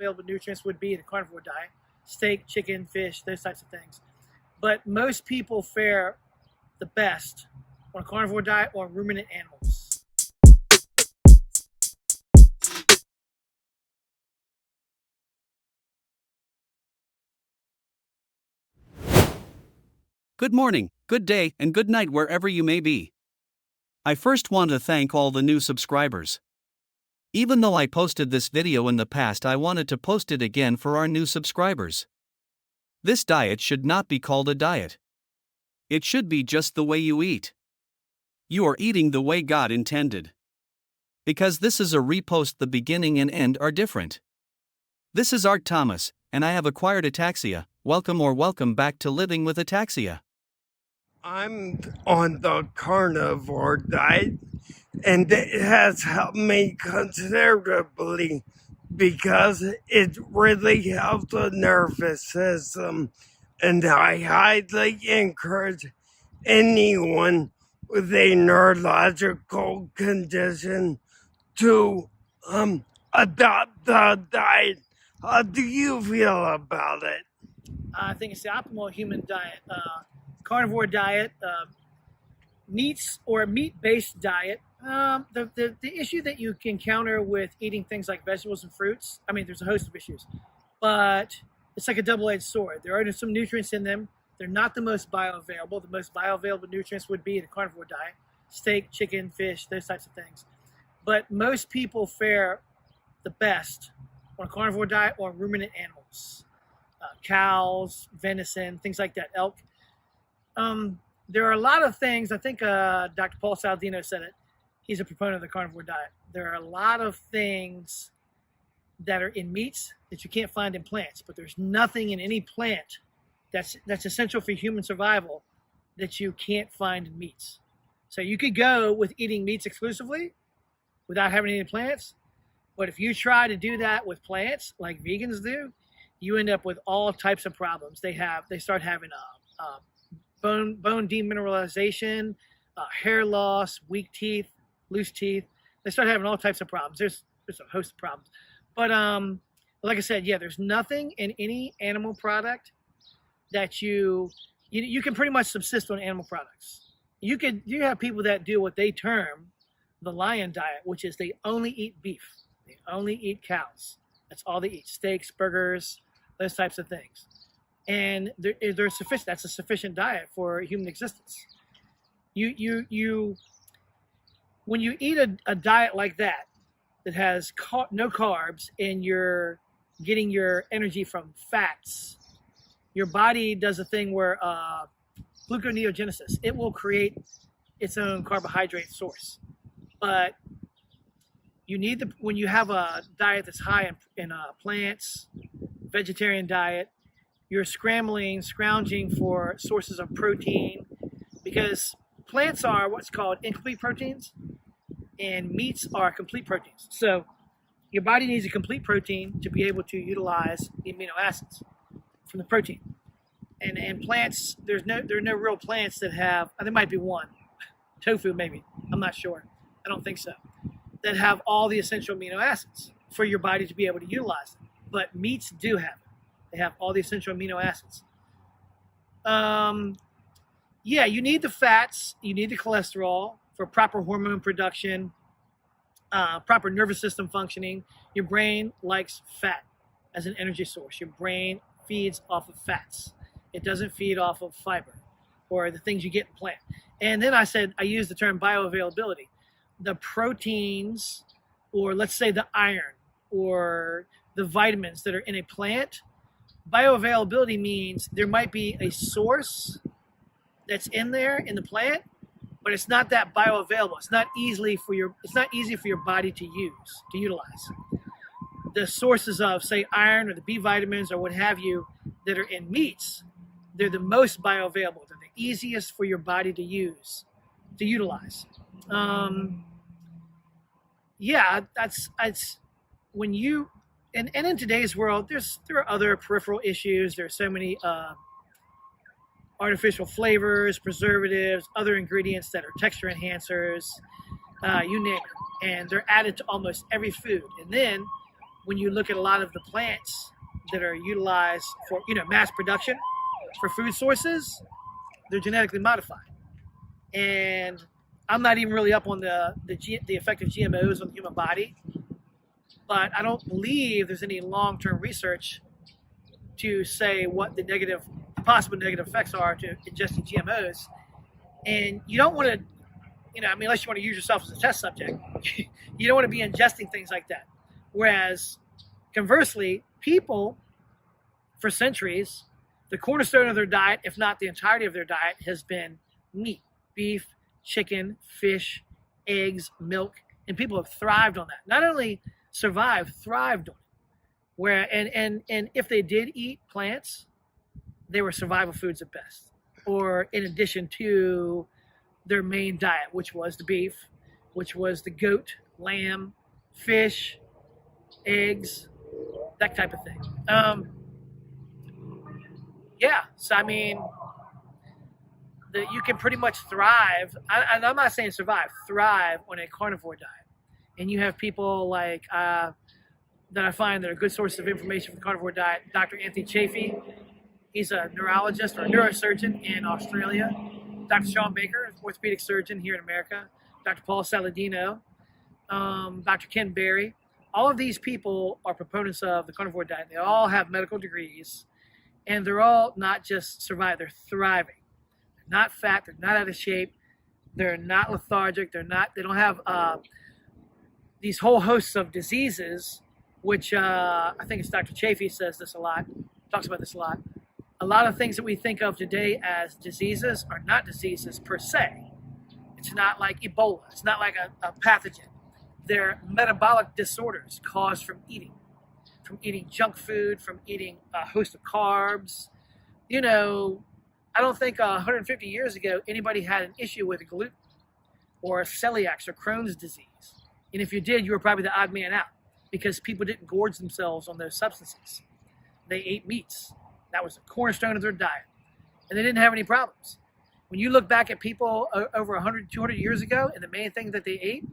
bioavailable nutrients would be in a carnivore diet: steak, chicken, fish, those types of things. But most people fare the best on a carnivore diet or ruminant animals. Good morning, good day, and good night wherever you may be. I first want to thank all the new subscribers. Even though I posted this video in the past, I wanted to post it again for our new subscribers. This diet should not be called a diet. It should be just the way you eat. You are eating the way God intended. Because this is a repost, the beginning and end are different. This is Art Thomas, and I have acquired ataxia. Welcome back to Living with Ataxia. I'm on the carnivore diet, and it has helped me considerably because it really helps the nervous system, and I highly encourage anyone with a neurological condition to adopt the diet. How do you feel about it? I think it's the optimal human diet. Carnivore diet, meats or a meat-based diet. The issue that you can counter with eating things like vegetables and fruits, I mean, there's a host of issues, but it's like a double-edged sword. There are some nutrients in them. They're not the most bioavailable. The most bioavailable nutrients would be in a carnivore diet: steak, chicken, fish, those types of things. But most people fare the best on a carnivore diet or ruminant animals. Cows, venison, things like that, elk. There are a lot of things. I think Dr. Paul Saladino said it. He's a proponent of the carnivore diet. There are a lot of things that are in meats that you can't find in plants, but there's nothing in any plant that's essential for human survival that you can't find in meats. So you could go with eating meats exclusively without having any plants, but if you try to do that with plants like vegans do, you end up with all types of problems. They start having bone demineralization, hair loss, weak teeth, loose teeth. They start having all types of problems. There's a host of problems. But like I said, yeah, there's nothing in any animal product that you can pretty much subsist on animal products. You have people that do what they term the lion diet, which is they only eat beef. They only eat cows. That's all they eat: steaks, burgers, those types of things. And they're sufficient. That's a sufficient diet for human existence. When you eat a diet like that has no carbs, and you're getting your energy from fats, your body does a thing where gluconeogenesis. It will create its own carbohydrate source. But you need when you have a diet that's high in plants, vegetarian diet, you're scrounging for sources of protein, because plants are what's called incomplete proteins and meats are complete proteins. So your body needs a complete protein to be able to utilize the amino acids from the protein. And plants, there are no real plants that have, there might be one, tofu maybe, I'm not sure, I don't think so, that have all the essential amino acids for your body to be able to utilize them. But meats do have it. They have all the essential amino acids. Yeah, you need the fats, you need the cholesterol for proper hormone production, proper nervous system functioning. Your brain likes fat as an energy source. Your brain feeds off of fats. It doesn't feed off of fiber or the things you get in plant. And then I use the term bioavailability. The proteins, or let's say the iron or the vitamins that are in a plant, bioavailability means there might be a source that's in there in the plant, but it's not that bioavailable. It's not easy for your body to utilize. The sources of, say, iron or the B vitamins or what have you that are in meats, they're the most bioavailable. They're the easiest for your body to utilize. Yeah, that's when you, and in today's world, there are other peripheral issues. There's so many artificial flavors, preservatives, other ingredients that are texture enhancers, you name it. And they're added to almost every food. And then when you look at a lot of the plants that are utilized for, mass production for food sources, they're genetically modified. And I'm not even really up on the effect of GMOs on the human body, but I don't believe there's any long-term research to say what the possible negative effects are to ingesting GMOs. And you don't want to, unless you want to use yourself as a test subject, you don't want to be ingesting things like that. Whereas, conversely, people, for centuries, the cornerstone of their diet, if not the entirety of their diet, has been meat, beef, chicken, fish, eggs, milk, and people have thrived on that. Not only survived, thrived on it. And if they did eat plants, they were survival foods at best, or in addition to their main diet, which was the beef, which was the goat, lamb, fish, eggs, that type of thing. So you can pretty much thrive, and I'm not saying survive, thrive on a carnivore diet. And you have people like that I find that are good sources of information for the carnivore diet. Dr. Anthony Chaffee, he's a neurologist or a neurosurgeon in Australia. Dr. Sean Baker, orthopedic surgeon here in America. Dr. Paul Saladino, Dr. Ken Berry. All of these people are proponents of the carnivore diet. They all have medical degrees, and they're all not just surviving, they're thriving. They're not fat, they're not out of shape, they're not lethargic, they don't have these whole hosts of diseases, which I think it's Dr. Chaffee says this a lot, talks about this a lot. A lot of things that we think of today as diseases are not diseases per se. It's not like Ebola. It's not like a pathogen. They're metabolic disorders caused from eating junk food, from eating a host of carbs. I don't think 150 years ago anybody had an issue with gluten or celiac or Crohn's disease. And if you did, you were probably the odd man out because people didn't gorge themselves on those substances. They ate meats. That was the cornerstone of their diet. And they didn't have any problems. When you look back at people over 100, 200 years ago, and the main thing that they ate,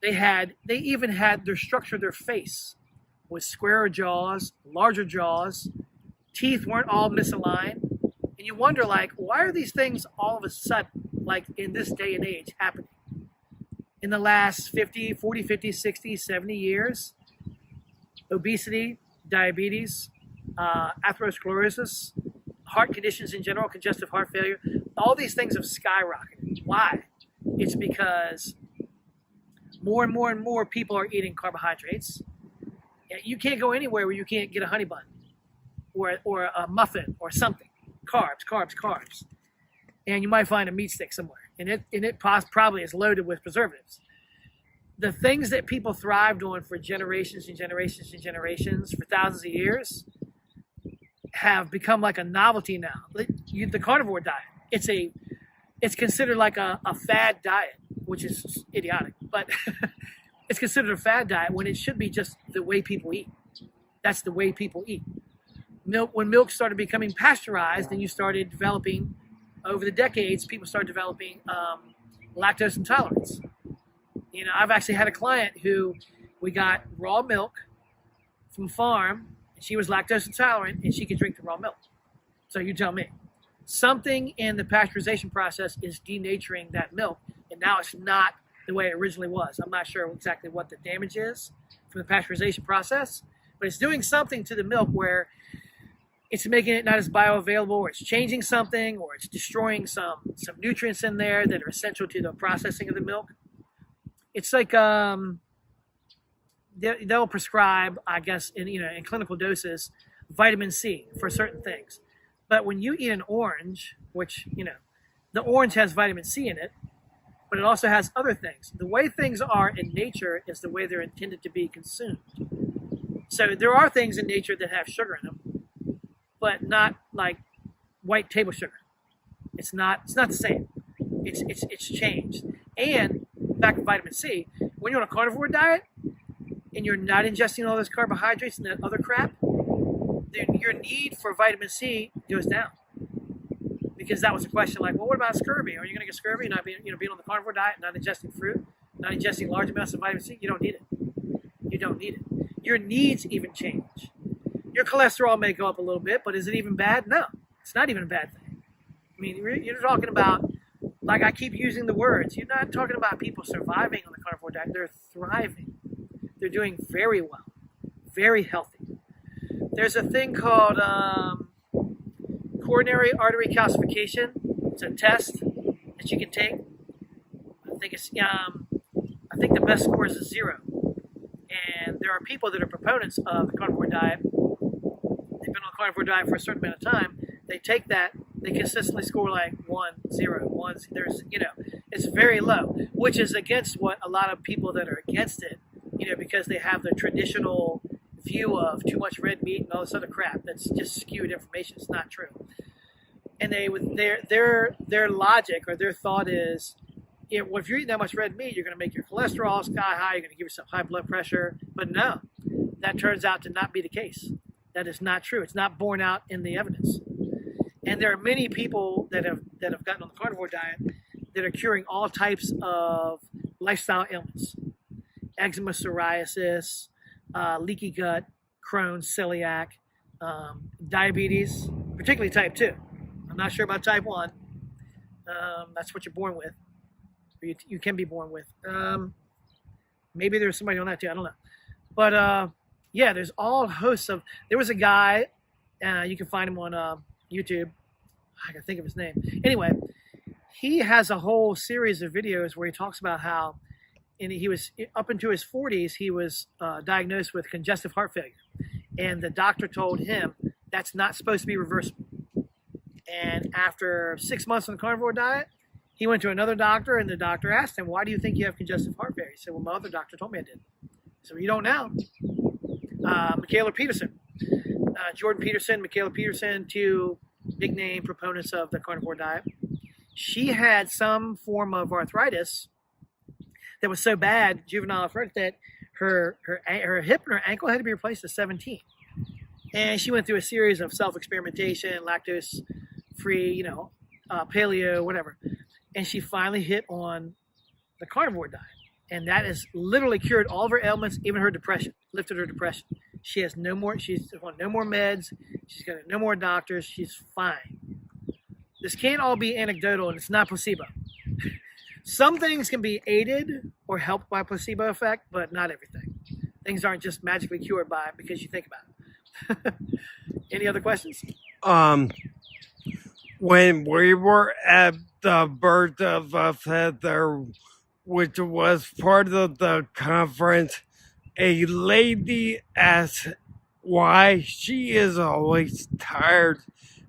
they even had their structure of their face was squarer jaws, larger jaws, teeth weren't all misaligned. And you wonder, why are these things all of a sudden, in this day and age, happening? In the last 40, 50, 60, 70 years, obesity, diabetes, atherosclerosis, heart conditions in general, congestive heart failure, all these things have skyrocketed. Why? It's because more and more and more people are eating carbohydrates. You can't go anywhere where you can't get a honey bun or a muffin or something. Carbs, carbs, carbs. And you might find a meat stick somewhere. And it probably is loaded with preservatives. The things that people thrived on for generations and generations and generations, for thousands of years, have become like a novelty now. The carnivore diet, it's considered like a fad diet, which is idiotic, but it's considered a fad diet when it should be just the way people eat. That's the way people eat. When milk started becoming pasteurized, and you started developing, over the decades, people started developing lactose intolerance. I've actually had a client who we got raw milk from farm, and she was lactose intolerant, and she could drink the raw milk. So you tell me. Something in the pasteurization process is denaturing that milk, and now it's not the way it originally was. I'm not sure exactly what the damage is from the pasteurization process, but it's doing something to the milk where it's making it not as bioavailable, or it's changing something, or it's destroying some nutrients in there that are essential to the processing of the milk. It's like they'll prescribe, I guess, in clinical doses, vitamin C for certain things. But when you eat an orange, which, the orange has vitamin C in it, but it also has other things. The way things are in nature is the way they're intended to be consumed. So there are things in nature that have sugar in them, but not like white table sugar. It's not the same. It's changed. And back to vitamin C, when you're on a carnivore diet and you're not ingesting all those carbohydrates and that other crap, then your need for vitamin C goes down. Because that was a question like, well, what about scurvy? Are you going to get scurvy not being on the carnivore diet, not ingesting fruit, not ingesting large amounts of vitamin C? You don't need it. You don't need it. Your needs even change. Your cholesterol may go up a little bit, but is it even bad? No, it's not even a bad thing. I mean, you're talking about, like I keep using the words, you're not talking about people surviving on the carnivore diet. They're thriving. They're doing very well, very healthy. There's a thing called coronary artery calcification. It's a test that you can take. I think the best score is a 0. And there are people that are proponents of the carnivore diet. They've been on the carnivore diet for a certain amount of time. They take that, they consistently score like 1, 0, 1. There's, it's very low, which is against what a lot of people that are against it, because they have the traditional view of too much red meat and all this other crap that's just skewed information. It's not true. And their logic or their thought is, well, if you're eating that much red meat, you're going to make your cholesterol sky high. You're going to give yourself high blood pressure. But no, that turns out to not be the case. That is not true. It's not borne out in the evidence. And there are many people that have gotten on the carnivore diet that are curing all types of lifestyle ailments: eczema, psoriasis, leaky gut, Crohn's, celiac, diabetes, particularly type 2. I'm not sure about type 1. That's what you're born with. You can be born with. Maybe there's somebody on that too. I don't know. But yeah, there's all hosts of. There was a guy. You can find him on YouTube. I can think of his name. Anyway, he has a whole series of videos where he talks about how, and he was up into his 40s. He was diagnosed with congestive heart failure, and the doctor told him that's not supposed to be reversible. And after 6 months on the carnivore diet, he went to another doctor, and the doctor asked him, "Why do you think you have congestive heart failure?" He said, "Well, my other doctor told me I did." So you don't now. Michaela Peterson, Jordan Peterson, Michaela Peterson, 2 big name proponents of the carnivore diet. She had some form of arthritis that was so bad, juvenile arthritis, that her hip and her ankle had to be replaced at 17. And she went through a series of self-experimentation, lactose-free, paleo, whatever. And she finally hit on the carnivore diet. And that has literally cured all of her ailments, even her depression, lifted her depression. She's on no more meds. She's got no more doctors. She's fine. This can't all be anecdotal, and it's not placebo. Some things can be aided or helped by placebo effect, but not everything. Things aren't just magically cured by it because you think about it. Any other questions? When we were at the Bird of a Feather, which was part of the conference, a lady asked why she is always tired,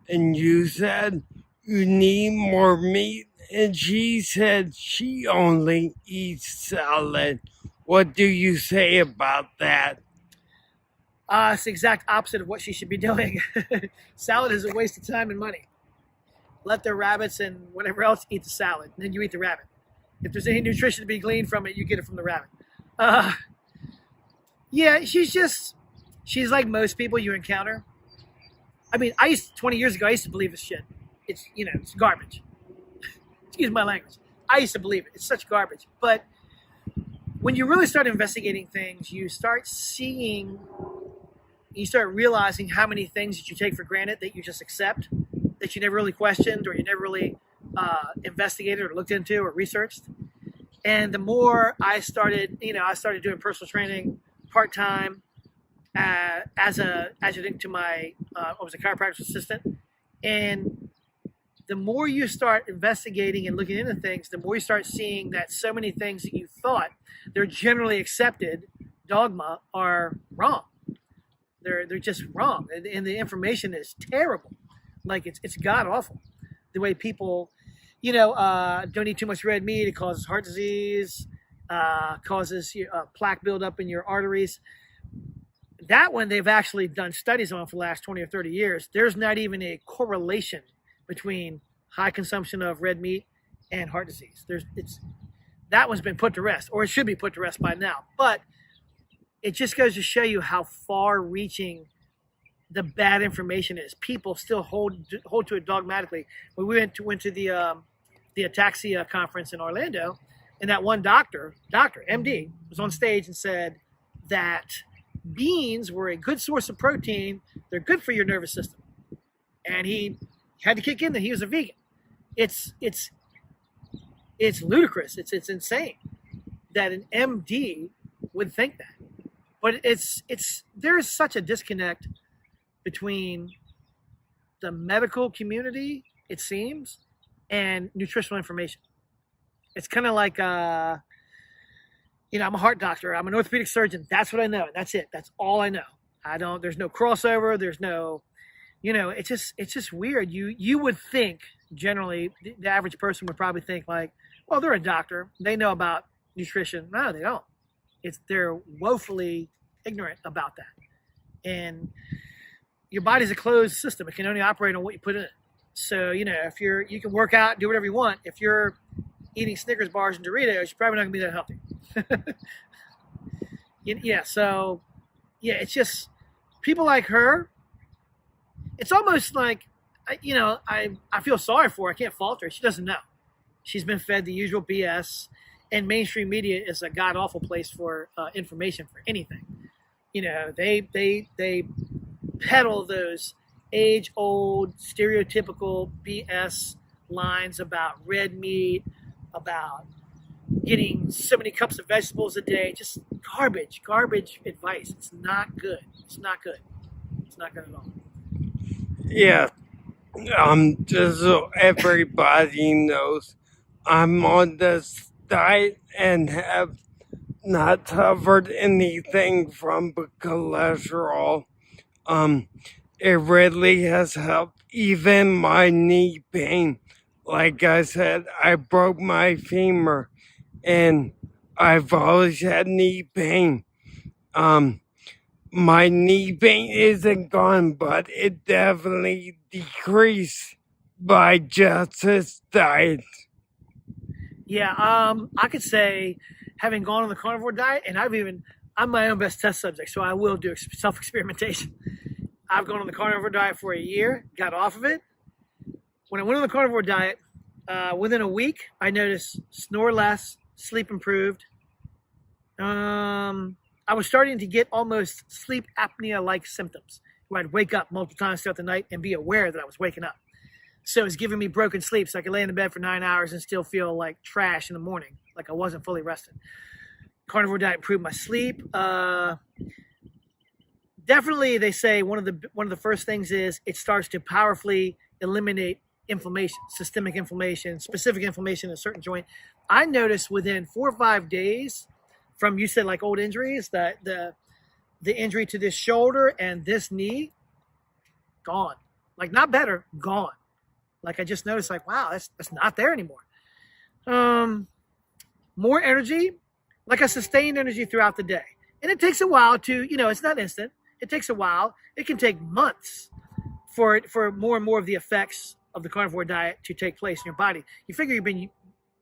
and you said you need more meat, and she said she only eats salad. What do you say about that? It's the exact opposite of what she should be doing. Salad is a waste of time and money. Let the rabbits and whatever else eat the salad, and then you eat the rabbit. If there's any nutrition to be gleaned from it, you get it from the rabbit. Yeah, she's like most people you encounter. I mean, 20 years ago, I used to believe this shit. It's garbage. Excuse my language. I used to believe it. It's such garbage. But when you really start investigating things, you start realizing how many things that you take for granted that you just accept, that you never really questioned or you never really investigated or looked into or researched. And the more I started doing personal training part-time as an adjunct to my, I was a chiropractic assistant. And the more you start investigating and looking into things, the more you start seeing that so many things that you thought they're generally accepted dogma are wrong. They're just wrong. And the information is terrible. Like it's god awful. The way people, don't eat too much red meat. It causes heart disease, causes plaque buildup in your arteries. That one they've actually done studies on for the last 20 or 30 years. There's not even a correlation between high consumption of red meat and heart disease. That one's been put to rest, or it should be put to rest by now. But it just goes to show you how far-reaching the bad information is. People still hold to it dogmatically. When we went to the Ataxia conference in Orlando, and that one doctor, MD, was on stage and said that beans were a good source of protein. They're good for your nervous system. And he had to kick in that he was a vegan. It's ludicrous. It's insane that an MD would think that. But there is such a disconnect between the medical community, it seems, and nutritional information. It's kind of like, I'm a heart doctor. I'm an orthopedic surgeon. That's what I know. That's it. That's all I know. There's no crossover. There's no, it's just weird. You would think generally the average person would probably think like, well, they're a doctor. They know about nutrition. No, they don't. They're woefully ignorant about that. And your body's a closed system. It can only operate on what you put in it. So, if you can work out, do whatever you want. If you're eating Snickers bars and Doritos, you're probably not gonna be that healthy. It's just people like her. It's almost like, I feel sorry for her. I can't fault her. She doesn't know. She's been fed the usual BS, and mainstream media is a god awful place for information for anything. They peddle those age-old stereotypical BS lines about red meat, about getting so many cups of vegetables a day. Just garbage advice. It's not good. It's not good at all. Yeah. Just so everybody knows, I'm on this diet and have not suffered anything from the cholesterol. It really has helped. Even my knee pain. Like I said, I broke my femur and I've always had knee pain. My knee pain isn't gone, but it definitely decreased by just this diet. Yeah, I could say, having gone on the carnivore diet, and I'm my own best test subject, so I will do self-experimentation. I've gone on the carnivore diet for a year, got off of it. When I went on the carnivore diet, within a week, I noticed snore less, sleep improved. I was starting to get almost sleep apnea-like symptoms, where I'd wake up multiple times throughout the night and be aware that I was waking up. So it was giving me broken sleep, so I could lay in the bed for 9 hours and still feel like trash in the morning, like I wasn't fully rested. Carnivore diet improved my sleep. Definitely, they say one of the first things is it starts to powerfully eliminate inflammation, systemic inflammation, specific inflammation in a certain joint. I noticed within 4 or 5 days from, you said like old injuries, that the injury to this shoulder and this knee, gone. Like not better, gone. Like I just noticed like, wow, that's not there anymore. More energy, like a sustained energy throughout the day. And it takes a while to, it's not instant. It takes a while. It can take months for more and more of the effects of the carnivore diet to take place in your body. You figure you've been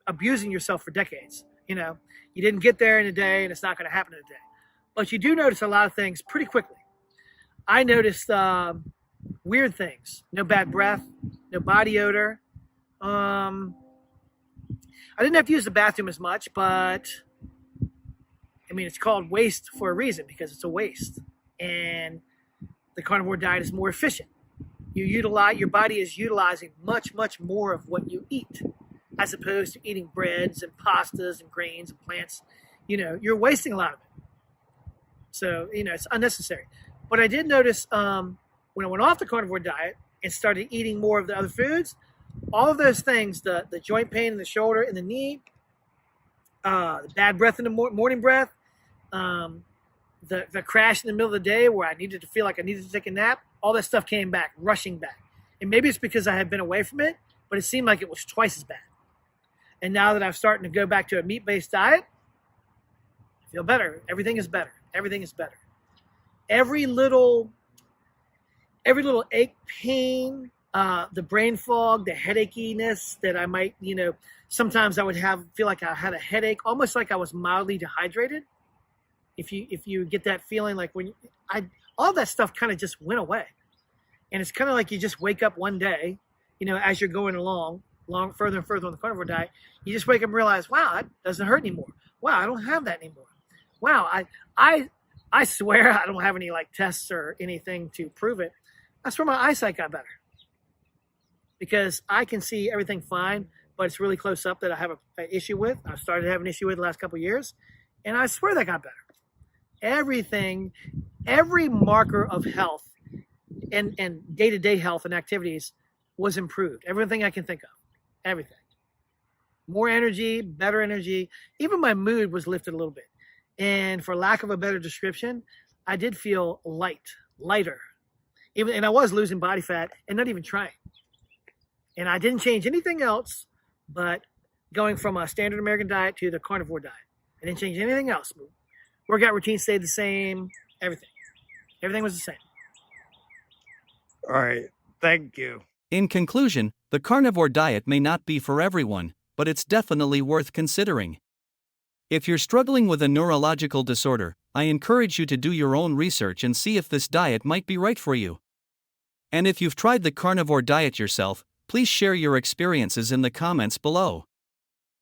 abusing yourself for decades. You didn't get there in a day, and it's not going to happen in a day. But you do notice a lot of things pretty quickly. I noticed weird things. No bad breath, no body odor. I didn't have to use the bathroom as much, but it's called waste for a reason, because it's a waste. And the carnivore diet is more efficient. Your body is utilizing much, much more of what you eat, as opposed to eating breads and pastas and grains and plants. You're wasting a lot of it. So, it's unnecessary. But I did notice when I went off the carnivore diet and started eating more of the other foods, all of those things, the joint pain in the shoulder and the knee, the bad breath in the morning breath, the crash in the middle of the day where I needed to feel like I needed to take a nap, all that stuff came back, rushing back. And maybe it's because I had been away from it, but it seemed like it was twice as bad. And now that I'm starting to go back to a meat-based diet, I feel better. Everything is better. Everything is better. Every little ache, pain, the brain fog, the headachiness that I might, sometimes I would feel like I had a headache, almost like I was mildly dehydrated. If you get that feeling, like all that stuff kind of just went away. And it's kind of like you just wake up one day, as you're going along further and further on the carnivore diet, you just wake up and realize, wow, that doesn't hurt anymore. Wow, I don't have that anymore. Wow, I swear I don't have any like tests or anything to prove it. I swear my eyesight got better because I can see everything fine, but it's really close up that I have an issue with. I started having an issue with the last couple of years, and I swear that got better. Everything, every marker of health and day-to-day health and activities was improved. Everything I can think of, everything. More energy, better energy. Even my mood was lifted a little bit. And for lack of a better description, I did feel lighter. And I was losing body fat and not even trying. And I didn't change anything else but going from a standard American diet to the carnivore diet. I didn't change anything else. Workout routine stayed the same, everything. Everything was the same. All right. Thank you. In conclusion, the carnivore diet may not be for everyone, but it's definitely worth considering. If you're struggling with a neurological disorder, I encourage you to do your own research and see if this diet might be right for you. And if you've tried the carnivore diet yourself, please share your experiences in the comments below.